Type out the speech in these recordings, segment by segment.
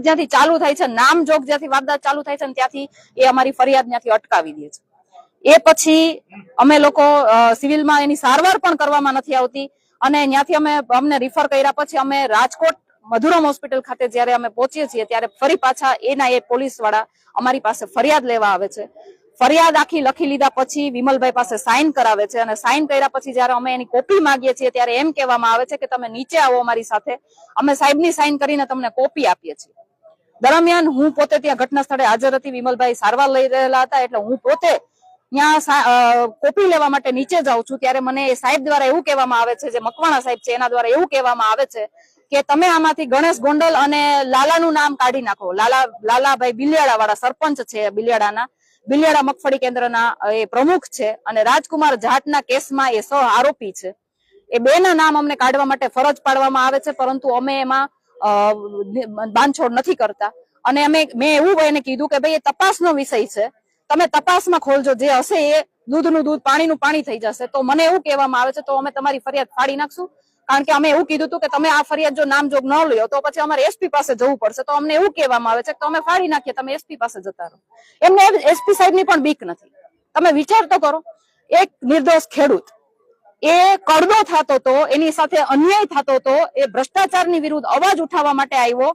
જ્યાંથી ચાલુ થાય છે, નામજોગ જ્યાંથી વારદાત ચાલુ થાય છે ને ત્યાંથી એ અમારી ફરિયાદ ત્યાંથી અટકાવી દે છે. એ પછી અમે લોકો સિવિલમાં એની સારવાર પણ કરવામાં નથી આવતી અને ત્યાંથી અમને રિફર કર્યા પછી અમે રાજકોટ મધુરમ હોસ્પિટલ ખાતે જયારે અમે પહોંચીએ છીએ ત્યારે ફરી પાછા એ પોલીસ વાળા અમારી પાસે ફરિયાદ લેવા આવે છે. ફરિયાદ આખી લખી લીધા પછી વિમલભાઈ પાસે સાઇન કરાવે છે અને સાઇન કર્યા પછી જયારે અમે એની કોપી માંગીએ છીએ ત્યારે એમ કહેવામાં આવે છે કે તમે નીચે આવો અમારી સાથે, અમે સાહેબની સાઇન કરીને તમને કોપી આપીએ છીએ. દરમિયાન હું પોતે ત્યાં ઘટના સ્થળે હાજર હતી, વિમલભાઈ સારવાર લઈ રહેલા હતા, એટલે હું પોતે ત્યાં કોપી લેવા માટે નીચે જાઉં છું ત્યારે મને એ સાહેબ દ્વારા એવું કહેવામાં આવે છે, જે મકવાણા સાહેબ છે એના દ્વારા એવું કહેવામાં આવે છે કે તમે આમાંથી ગણેશ ગોંડલ અને લાલાનું નામ કાઢી નાખો. લાલાભાઈ બિલિયાડા વાળા સરપંચ છે બિલિયાડાના, બિલિયાડા મગફળી કેન્દ્રના એ પ્રમુખ છે અને રાજકુમાર જાટના કેસમાં એ સહ આરોપી છે. એ બેના નામ અમને કાઢવા માટે ફરજ પાડવામાં આવે છે, પરંતુ અમે એમાં બાંધછોડ નથી કરતા અને મેં એવું એને કીધું કે ભાઈ એ તપાસનો વિષય છે, તમે તપાસમાં ખોલજો, જે હશે એ દૂધનું દૂધ પાણીનું પાણી થઈ જશે. તો મને એવું કહેવામાં આવે છે તો અમે તમારી ફરિયાદ ફાડી નાખશું, કારણ કે અમે એવું કીધું હતું કે તમે આ ફરિયાદ જો નામજોગ ન લ્યો તો પછી અમારે એસપી પાસે જવું પડશે. તો અમને એવું કહેવામાં આવે છે કે અમે ફાડી નાખીએ, તમે એસપી પાસે જતા રહો. એમને એસપી સાહેબની પણ બીક નથી. તમે વિચાર તો કરો, એક નિર્દોષ ખેડૂત એ કડદો થતો હતો, એની સાથે અન્યાય થતો હતો, એ ભ્રષ્ટાચારની વિરુદ્ધ અવાજ ઉઠાવવા માટે આવ્યો,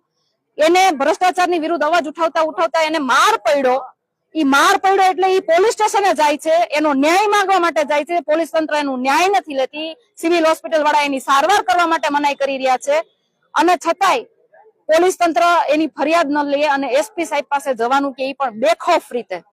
એને ભ્રષ્ટાચારની વિરુદ્ધ અવાજ ઉઠાવતા એને માર પડ્યો. ઈ માર પડ્યો એટલે ઈ પોલીસ સ્ટેશને જાય છે, એનો ન્યાય માંગવા માટે જાય છે. પોલીસ તંત્ર એનું ન્યાય નથી લેતી, સિવિલ હોસ્પિટલ વાળા એની સારવાર કરવા માટે મનાઈ કરી રહ્યા છે અને છતાંય પોલીસ તંત્ર એની ફરિયાદ ન લે અને એસપી સાહેબ પાસે જવાનું કે એ પણ બેખોફ રીતે